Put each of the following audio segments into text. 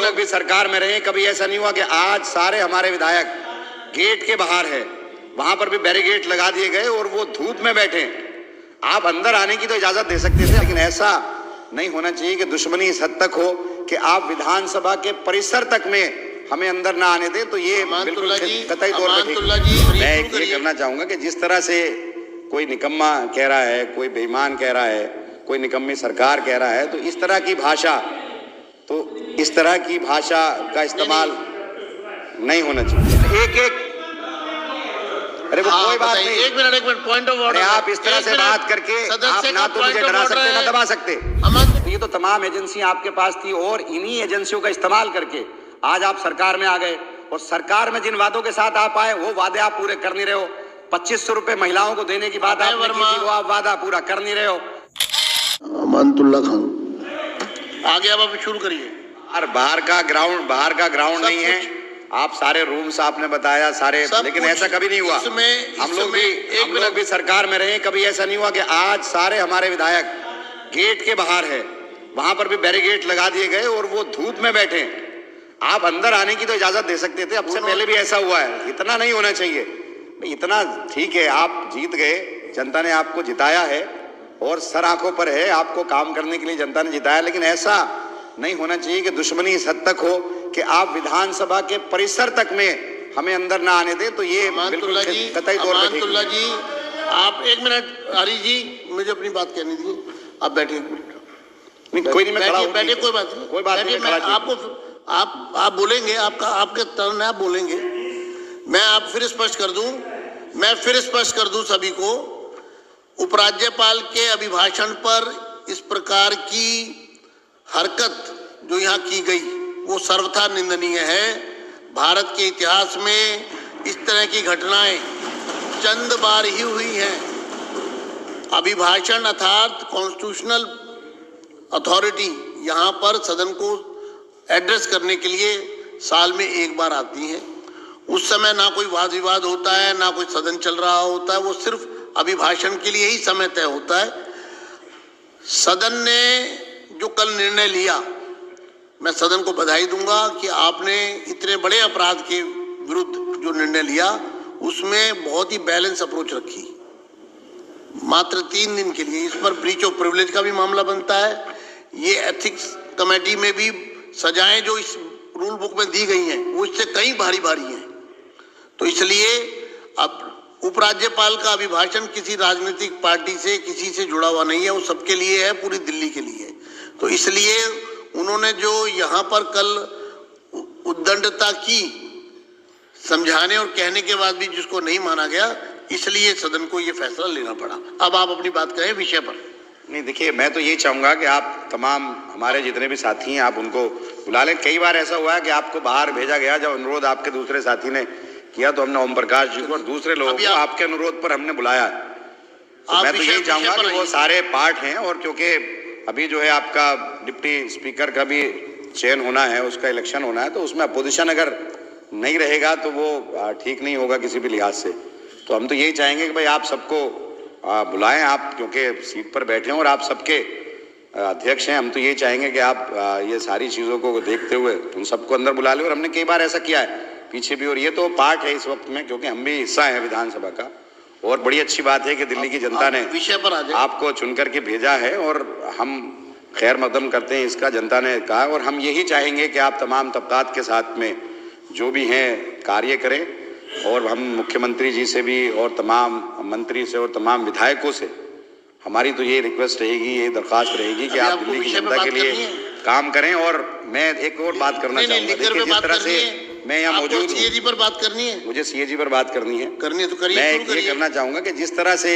लोग भी सरकार में रहे, कभी ऐसा नहीं हुआ कि आज सारे हमारे विधायक गेट के बाहर है, वहां पर भी बैरिकेड लगा दिए गए और वो धूप में बैठे। आप अंदर आने की तो इजाजत दे सकते थे, लेकिन ऐसा नहीं होना चाहिए कि दुश्मनी इस हद तक हो कि आप विधानसभा के परिसर तक में हमें अंदर ना आने दें। तो ये बिल्कुल कतई तौर पर मैं ये करना चाहूंगा कि जिस तरह से कोई निकम्मा कह रहा है, कोई बेईमान कह रहा है, कोई निकम्मी सरकार कह रहा है, तो इस तरह की भाषा का इस्तेमाल नहीं होना चाहिए। एक अरे वो कोई बात नहीं, एक मिनट पॉइंट ऑफ ऑर्डर। आप इस तरह से बात करके आप ना तो मुझे डरा सकते ना दबा सकते। तो ये तो तमाम एजेंसियां आपके पास थी और इन्हीं एजेंसियों का इस्तेमाल करके आज आप सरकार में आ गए और सरकार में जिन वादों के साथ आप आए वो वादे आप पूरे कर नहीं रहे हो। 2500 रुपए महिलाओं को देने की बात आपने की थी, वो आप वादा पूरा कर नहीं रहे हो। अमानतुल्लाह खान आगे अब शुरू करिए। बाहर का ग्राउंड नहीं है, आप सारे रूम्स आपने बताया सारे, लेकिन ऐसा कभी नहीं हुआ। हम लोग भी सरकार में रहे, कभी ऐसा नहीं हुआ कि आज सारे हमारे विधायक गेट के बाहर है, वहां पर भी बैरिकेड लगा दिए गए और वो धूप में बैठे। आप अंदर आने की तो इजाजत दे सकते थे, अब से पहले भी ऐसा हुआ है। इतना नहीं होना चाहिए, इतना ठीक है, आप जीत गए, जनता ने आपको जिताया है और सर आंखों पर है, आपको काम करने के लिए जनता ने जिताया, लेकिन ऐसा नहीं होना चाहिए कि दुश्मनी इस हद तक हो कि आप विधानसभा के परिसर तक में हमें अंदर ना आने दें। तो ये बिल्कुल कतई तौर पर अमानतुल्लाह जी, आप एक मिनट, हरी जी मुझे अपनी बात कहनी दीजिए, आप बैठिए। कोई नहीं, मैं खड़ा हूं, बैठिए, कोई बात नहीं, मैं आपको आप बोलेंगे, आपके टर्न है, आप बोलेंगे। मैं फिर स्पष्ट कर दूं सभी को, उपराज्यपाल के अभिभाषण पर इस प्रकार की हरकत जो यहाँ की गई वो सर्वथा निंदनीय है। भारत के इतिहास में इस तरह की घटनाएं चंद बार ही हुई हैं। अभिभाषण अर्थात कॉन्स्टिट्यूशनल अथॉरिटी यहाँ पर सदन को एड्रेस करने के लिए साल में एक बार आती है। उस समय ना कोई वाद विवाद होता है, ना कोई सदन चल रहा होता है, वो सिर्फ अभिभाषण के लिए ही समय तय होता है। सदन ने जो कल निर्णय लिया, मैं सदन को बधाई दूंगा कि आपने इतने बड़े अपराध के विरुद्ध जो निर्णय लिया उसमें बहुत ही बैलेंस अप्रोच रखी। मात्र 3 दिन के लिए इस पर ब्रीच ऑफ प्रिविलेज का भी मामला बनता है। ये एथिक्स कमेटी में भी सजाएं जो इस रूल बुक में दी गई हैं वो इससे कई भारी हैं। तो इसलिए अब उपराज्यपाल का अभिभाषण किसी राजनीतिक पार्टी से किसी से जुड़ा हुआ नहीं है, वो सबके लिए है, पूरी दिल्ली के लिए है। तो इसलिए उन्होंने जो यहाँ पर कल उद्दंडता की, समझाने और कहने के बाद भी जिसको नहीं माना गया, इसलिए सदन को ये फैसला लेना पड़ा। अब आप अपनी बात करें विषय पर। नहीं, देखिए, मैं तो ये चाहूंगा कि आप तमाम हमारे जितने भी साथी हैं आप उनको बुला लें। कई बार ऐसा हुआ है कि आपको बाहर भेजा गया, जब अनुरोध आपके दूसरे साथी ने किया तो हमने ओम प्रकाश जी को और दूसरे लोगों को आपके अनुरोध पर हमने बुलाया। तो मैं तो यही चाहूंगा कि वो सारे पार्ट हैं, और क्योंकि अभी जो है आपका डिप्टी स्पीकर का भी चयन होना है, उसका इलेक्शन होना है, तो उसमें अपोजिशन अगर नहीं रहेगा तो वो ठीक नहीं होगा किसी भी लिहाज से। तो हम तो यही चाहेंगे कि भाई आप सबको बुलाएं, आप क्योंकि सीट पर बैठे हैं और आप सबके अध्यक्ष हैं। हम तो यही चाहेंगे कि आप ये सारी चीज़ों को देखते हुए उन सबको अंदर बुला लें, और हमने कई बार ऐसा किया है पीछे भी, और ये तो पार्ट है इस वक्त में, क्योंकि हम भी हिस्सा हैं विधानसभा का। और बड़ी अच्छी बात है कि दिल्ली की जनता ने विषय पर आपको चुन करके भेजा है और हम खैर मकदम करते हैं, इसका जनता ने कहा। और हम यही चाहेंगे कि आप तमाम तबकात के साथ में जो भी हैं कार्य करें, और हम मुख्यमंत्री जी से भी और तमाम मंत्री से और तमाम विधायकों से हमारी तो ये रिक्वेस्ट रहेगी, ये दरख्वास्त रहेगी कि आप दिल्ली की जनता के लिए काम करें। और मैं एक और बात करना चाहूँगा, जिस तरह से मैं यहाँ मौजूद हूँ, सीएजी पर बात करनी है, मुझे सीएजी पर बात करनी है तो करिए। मैं ये करना चाहूँगा कि जिस तरह से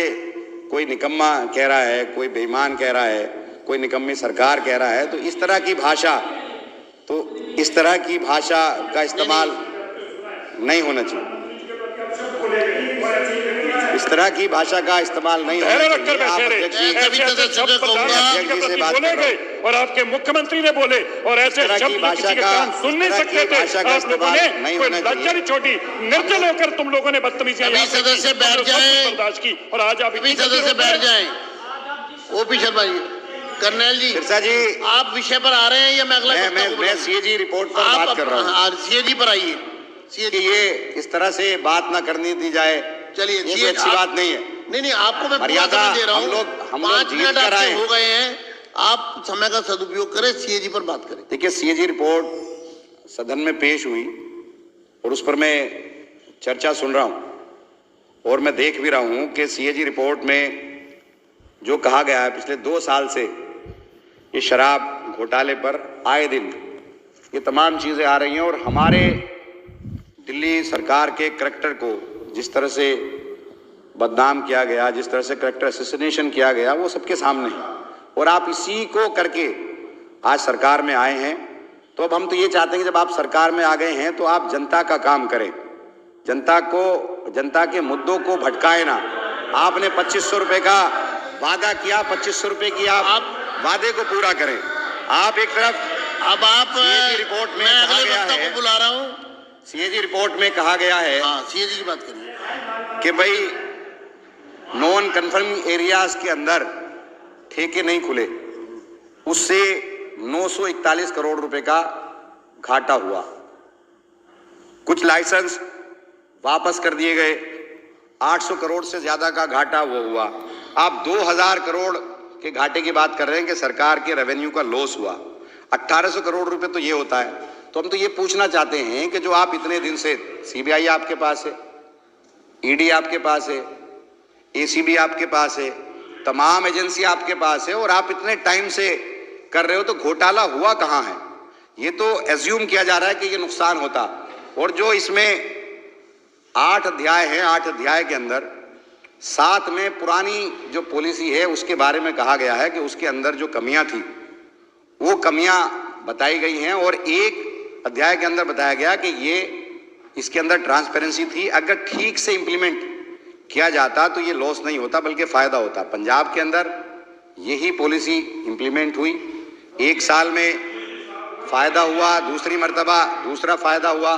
कोई निकम्मा कह रहा है, कोई बेईमान कह रहा है, कोई निकम्मी सरकार कह रहा है, तो इस तरह की भाषा का इस्तेमाल नहीं होना चाहिए। इस तरह की भाषा का इस्तेमाल नहीं होना चाहिए। और आपके मुख्यमंत्री ने बोले और ऐसे शब्द किसी के कान सुन नहीं सकते थे। आप लोगों ने कोई लज्जा नहीं छोड़ी, निर्जल होकर तुम लोगों ने बदतमीजियां सदस्य बैठ जाएं बर्दाश्त की, और आज आप सदस्य बैठ जाएं। ओपी शर्मा जी कर्नल जी, सिरसा जी, आप विषय पर आ रहे हैं या मैं अगला मैं सीएजी रिपोर्ट पर बात कर रहा हूँ। सीएजी पर आइए। कि ये इस तरह से बात ना करनी दी जाए, चलिए, ये कोई अच्छी बात नहीं है। नहीं, आपको मैं मर्यादा दे रहा हूँ। हम लोग 5 मिनट जीत कर आए हो गए हैं, आप समय का सदुपयोग करें, सीएजी पर बात करें। देखिए, सीएजी रिपोर्ट सदन में पेश हुई और उस पर मैं चर्चा सुन रहा हूं और मैं देख भी रहा हूं कि सीएजी रिपोर्ट में जो कहा गया है, पिछले 2 साल से ये शराब घोटाले पर आए दिन ये तमाम चीजें आ रही हैं और हमारे दिल्ली सरकार के करैक्टर को जिस तरह से बदनाम किया गया, जिस तरह से करैक्टर असैसिनेशन किया गया, वो सबके सामने है। और आप इसी को करके आज सरकार में आए हैं। तो अब हम तो ये चाहते हैं कि जब आप सरकार में आ गए हैं तो आप जनता का काम करें, जनता के मुद्दों को भटकाए ना। आपने 2500 रुपए का वादा किया, 2500 रुपए की आप वादे को पूरा करें। आप एक तरफ अब आप रिपोर्ट में कहा गया है, बुला रहा हूँ, सीएजी रिपोर्ट में कहा गया है सीएजी की बात करिए कि भाई नॉन कन्फर्मिंग एरियाज के अंदर ठेके नहीं खुले, उससे 941 करोड़ रुपए का घाटा हुआ। कुछ लाइसेंस वापस कर दिए गए, 800 करोड़ से ज्यादा का घाटा वो हुआ। आप 2000 करोड़ के घाटे की बात कर रहे हैं कि सरकार के रेवेन्यू का लॉस हुआ। 1800 करोड़ रुपए तो ये होता है। तो हम तो ये पूछना चाहते हैं कि जो आप इतने दिन से, सीबीआई आपके पास है, ईडी आपके पास है, एसीबी आपके पास है, तमाम एजेंसी आपके पास है और आप इतने टाइम से कर रहे हो, तो घोटाला हुआ कहां है? ये तो एज्यूम किया जा रहा है कि ये नुकसान होता। और जो इसमें 8 अध्याय हैं, 8 अध्याय के अंदर 7 में पुरानी जो पॉलिसी है उसके बारे में कहा गया है कि उसके अंदर जो कमियां थी वो कमियां बताई गई हैं और एक अध्याय के अंदर बताया गया कि ये इसके अंदर ट्रांसपेरेंसी थी। अगर ठीक से इंप्लीमेंट किया जाता तो ये लॉस नहीं होता बल्कि फायदा होता। पंजाब के अंदर यही पॉलिसी इंप्लीमेंट हुई, 1 साल में फायदा हुआ, दूसरी मर्तबा दूसरा फायदा हुआ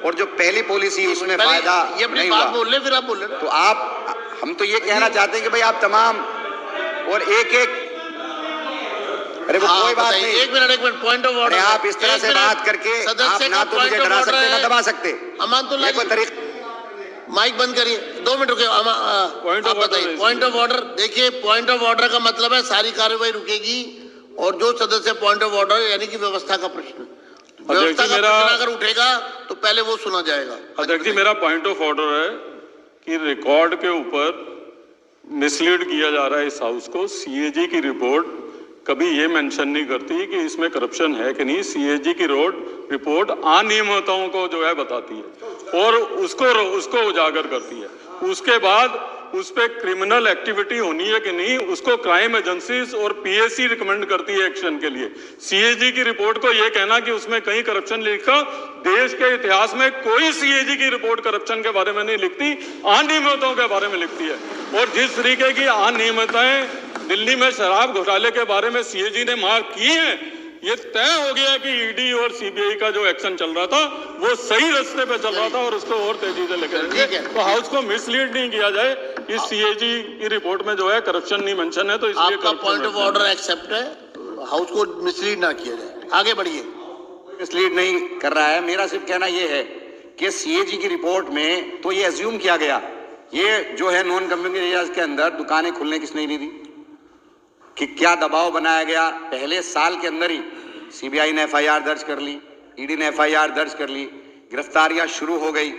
और जो पहली पॉलिसी उसमें फायदा नहीं हुआ। बोल ले, फिर आप बोल ले। तो हम तो ये कहना चाहते हैं कि भाई आप तमाम और एक अरे वो कोई बात नहीं, 1 मिनट पॉइंट ऑफ ऑर्डर। आप इस तरह से बात करके आप ना तो मुझे डरा सकते ना दबा सकते। अमानतुल्लाह जी, माइक बंद करिए, 2 मिनट रुके। Point of order. देखिए, पॉइंट ऑफ ऑर्डर का मतलब है सारी कार्यवाही रुकेगी और जो सदस्य पॉइंट ऑफ ऑर्डर यानी कि व्यवस्था का प्रश्न, व्यवस्था का प्रश्न अगर उठेगा तो पहले वो सुना जाएगा। अध्यक्ष जी, मेरा पॉइंट ऑफ ऑर्डर है कि रिकॉर्ड के ऊपर मिसलीड किया जा रहा है इस हाउस को। सीएजी की रिपोर्ट कभी ये मेंशन नहीं करती कि इसमें करप्शन है कि नहीं। सीएजी की रिपोर्ट अनियमितताओं को जो है बताती है और उसको उजागर करती है। उसके बाद उस पर क्रिमिनल एक्टिविटी होनी है कि नहीं, उसको क्राइम एजेंसीज और पीएसी रिकमेंड करती है एक्शन के लिए। सीएजी की रिपोर्ट को यह कहना कि उसमें कहीं करप्शन लिखा, देश के इतिहास में कोई सीएजी की रिपोर्ट करप्शन के बारे में नहीं लिखती, अनियमितताओं के बारे में लिखती है। और जिस तरीके की अनियमितताएं दिल्ली में शराब घोटाले के बारे में सीएजी ने मार्क की है, ये तय हो गया कि ईडी और सीबीआई का जो एक्शन चल रहा था वो सही रास्ते पे चल रहा था और उसको और तेजी से लेकर जाएंगे। तो हाउस को मिसलीड नहीं किया जाए। इस सीएजी की रिपोर्ट में जो है करप्शन नहीं मेंशन है, तो इसलिए आपका पॉइंट ऑफ ऑर्डर एक्सेप्ट है, हाउस को मिसलीड ना किया जाए। आगे बढ़िए। मिसलीड नहीं कर रहा है, मेरा सिर्फ कहना यह है कि सीएजी की रिपोर्ट में तो ये एज्यूम किया गया, ये जो है नॉन कन्फर्मिंग एरियाज के अंदर दुकानें खुलने किसने नहीं दी, कि क्या दबाव बनाया गया। पहले साल के अंदर ही सीबीआई ने एफआईआर दर्ज कर ली, ईडी ने एफआईआर दर्ज कर ली, गिरफ्तारियां शुरू हो गई।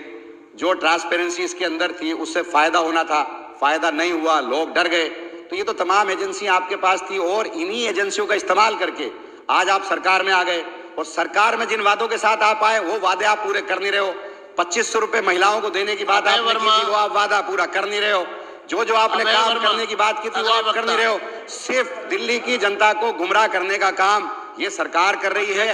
जो ट्रांसपेरेंसी इसके अंदर थी उससे फायदा होना था, फायदा नहीं हुआ, लोग डर गए। तो ये तो तमाम एजेंसियां आपके पास थी और इन्हीं एजेंसियों का इस्तेमाल करके आज आप सरकार में आ गए और सरकार में जिन वादों के साथ आप आए वो वादे आप पूरे कर नहीं रहे हो। 2500 रुपए महिलाओं को देने की बात आपने की थी, वो आप वादा पूरा कर नहीं रहे हो। जो आपने काम करने की बात की थी वो आप कर नहीं रहे हो। सिर्फ दिल्ली की जनता को गुमराह करने का काम ये सरकार कर रही है।